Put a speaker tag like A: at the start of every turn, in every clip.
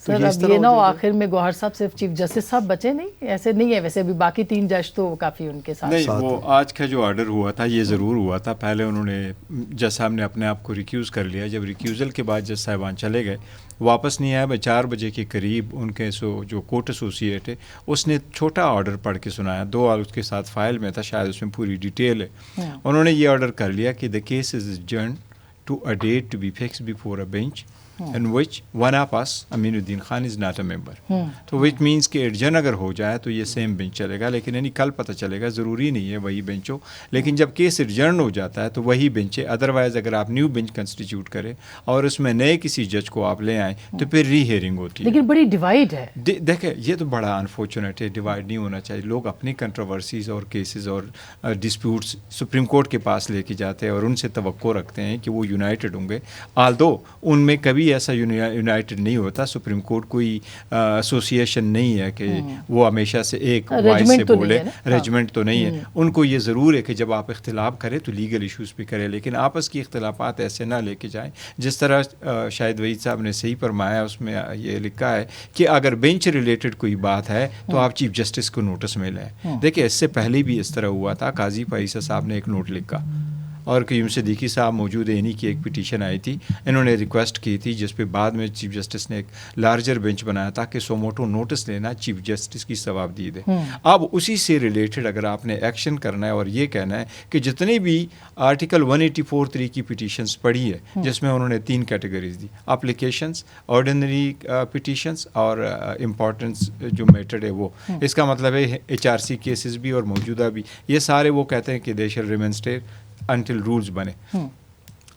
A: سر اب یہ نہ ہو آخر میں گوہر صاحب صرف چیف جسٹس صاحب بچے نہیں, ایسے نہیں ہے ویسے ابھی باقی 3 جج تو کافی ان کے ساتھ.
B: نہیں, وہ آج کا جو آرڈر ہوا تھا یہ ضرور ہوا تھا, پہلے انہوں نے جج صاحب نے اپنے آپ کو ریکیوز کر لیا, جب ریکیوزل کے بعد جج صاحبان چلے گئے واپس نہیں آیا, 4 بجے کے قریب ان کے جو کورٹ ایسوسیٹ ہے اس نے چھوٹا آرڈر پڑھ کے سنایا, 2 اس کے ساتھ فائل میں تھا, شاید اس میں پوری ڈیٹیل ہے. انہوں نے یہ آرڈر کر لیا کہ the case is adjourned to a date to be fixed before a bench in which one of us, Amin Uddin Khan, is not a member. تو which means کہ ایڈجن اگر ہو جائے تو یہ سیم بینچ چلے گا, لیکن یعنی کل پتہ چلے گا, ضروری نہیں ہے وہی بینچ ہو, لیکن جب کیس ایڈجرن ہو جاتا ہے تو وہی بینچ ہے. ادروائز اگر آپ نیو بینچ کنسٹیٹیوٹ کریں اور اس میں نئے کسی جج کو آپ لے آئیں تو پھر ری ہیئرنگ ہوتی ہے.
A: لیکن بڑی ڈیوائڈ ہے.
B: دیکھیں یہ تو بڑا انفارچونیٹ ہے, ڈیوائڈ نہیں ہونا چاہیے. لوگ اپنی کنٹروورسیز اور کیسز اور ڈسپیوٹس سپریم کورٹ کے پاس لے کے جاتے ہیں اور ان سے توقع رکھتے ہیں کہ وہ یونائٹڈ ہوں گے, آلدو ان میں کبھی ایسا یونائٹڈ نہیں ہوتا. سپریم کورٹ کوئی ایسوسیشن نہیں ہے کہ وہ ہمیشہ سے ایک وائس سے بولے, ریجمنٹ تو نہیں ہے. ان کو یہ ضرور ہے کہ جب آپ اختلاف کریں تو لیگل ایشوز پہ کریں, لیکن آپس کی اختلافات ایسے نہ لے کے جائیں. جس طرح شاہد وحید صاحب نے صحیح فرمایا, اس میں یہ لکھا ہے کہ اگر بینچ ریلیٹڈ کوئی بات ہے تو آپ چیف جسٹس کو نوٹس میں لیں. دیکھیں اس سے پہلے بھی اس طرح ہوا تھا, قاضی فائیسہ صاحب نے ایک نوٹ لکھا اور قیوم صدیقی صاحب موجود ہیں, انہی کی ایک پٹیشن آئی تھی, انہوں نے ریکویسٹ کی تھی جس پہ بعد میں چیف جسٹس نے ایک لارجر بینچ بنایا تھا کہ سوموٹو نوٹس لینا چیف جسٹس کی ثوابدید ہے. اب اسی سے ریلیٹڈ اگر آپ نے ایکشن کرنا ہے اور یہ کہنا ہے کہ جتنے بھی آرٹیکل 184(3) کی پٹیشنز پڑھی ہے جس میں انہوں نے 3 کیٹیگریز دی, اپلیکیشنز, آرڈینری پٹیشنز اور امپورٹنس جو میٹرڈ ہے وہ. اس کا مطلب ہے HRC کیسز بھی اور موجودہ بھی, یہ سارے وہ کہتے ہیں کہ they shall remain state until rules بنے.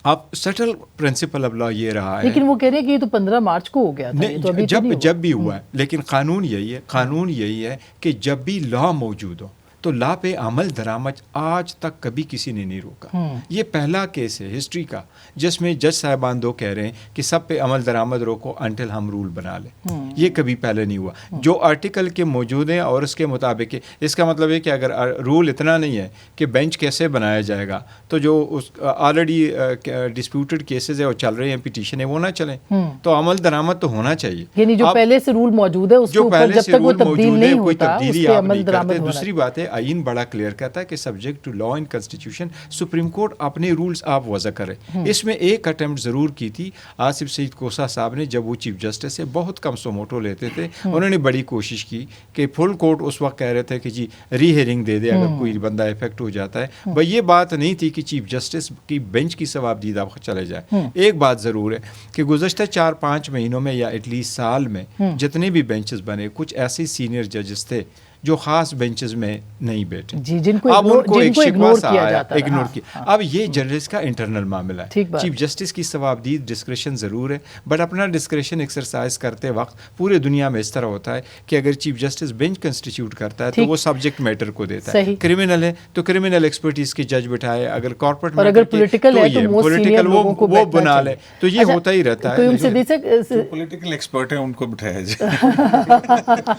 B: اب سٹل پرنسپل آف لا یہ رہا ہے,
A: لیکن وہ کہہ رہے ہیں کہ یہ تو 15 مارچ کو ہو گیا تھا,
B: جب بھی ہوا ہے, لیکن قانون یہی ہے کہ جب بھی لا موجود ہو تو لا پہ عمل درآمد آج تک کبھی کسی نے نہیں روکا. یہ پہلا کیس ہے ہسٹری کا جس میں جج صاحبان 2 کہہ رہے ہیں کہ سب پہ عمل درآمد روکو انٹل ہم رول بنا لیں. یہ کبھی پہلے نہیں ہوا. جو آرٹیکل کے موجود ہیں اور اس کے مطابق ہے, اس کا مطلب ہے کہ اگر رول اتنا نہیں ہے کہ بینچ کیسے بنایا جائے گا تو جو آلریڈی ڈسپیوٹڈ کیسز ہیں اور چل رہے ہیں پٹیشن ہے وہ نہ چلیں, تو عمل درآمد تو ہونا چاہیے.
A: یعنی جو پہلے سے رول موجود ہے اس کے اوپر جب تک وہ تبدیل نہیں ہوتا اس پہ عمل درآمد.
B: دوسری بات ہے آئین بڑا کلیئر کرتا ہے کہ subject to law and constitution supreme court اپنے رولز آپ وضع کرے. اس میں ایک اٹمپٹ ضرور کی تھی آصف سعید کوسہ صاحب نے, جب وہ چیف جسٹس سے بہت کم سوموٹو لیتے تھے, انہوں نے بڑی کوشش کی کہ فل کورٹ اس وقت کہہ رہے تھے کہ جی ری ہیئرنگ دے دے اگر کوئی بندہ افیکٹ ہو جاتا ہے. بھائی یہ بات نہیں تھی کہ چیف جسٹس کی بینچ کی ثوابدید آپ چلے جائے. ایک بات ضرور ہے کہ گزشتہ 4-5 مہینوں میں یا ایٹ لیسٹ سال میں جتنے بھی بینچز بنے, کچھ ایسے سینئر ججز تھے جو خاص بینچز میں نہیں بیٹھے,
A: جن کو
B: اب ان کو ایک شکوہ سا
A: کیا
B: آیا,
A: جاتا
B: اگنور کیا. اب یہ جرنلسٹ کا انٹرنل معاملہ ہے. چیف جسٹس کی ثوابدید ڈسکریشن ضرور ہے, بٹ اپنا ڈسکریشن ایکسرسائز کرتے وقت پورے دنیا میں اس طرح ہوتا ہے کہ اگر چیف جسٹس بینچ کنسٹیٹیوٹ کرتا ہے تو وہ سبجیکٹ میٹر کو دیتا ہے. کرمنل ہے تو کرمنل ایکسپرٹیز کے جج بٹھائے, اگر کارپوریٹ
A: اور اگر پولیٹیکل ہے تو
B: پولیٹیکل وہ بنا لے. تو یہ ہوتا ہی رہتا ہے.
C: پولیٹیکل ایکسپرٹ ہیں ان کو بٹھایا جائے.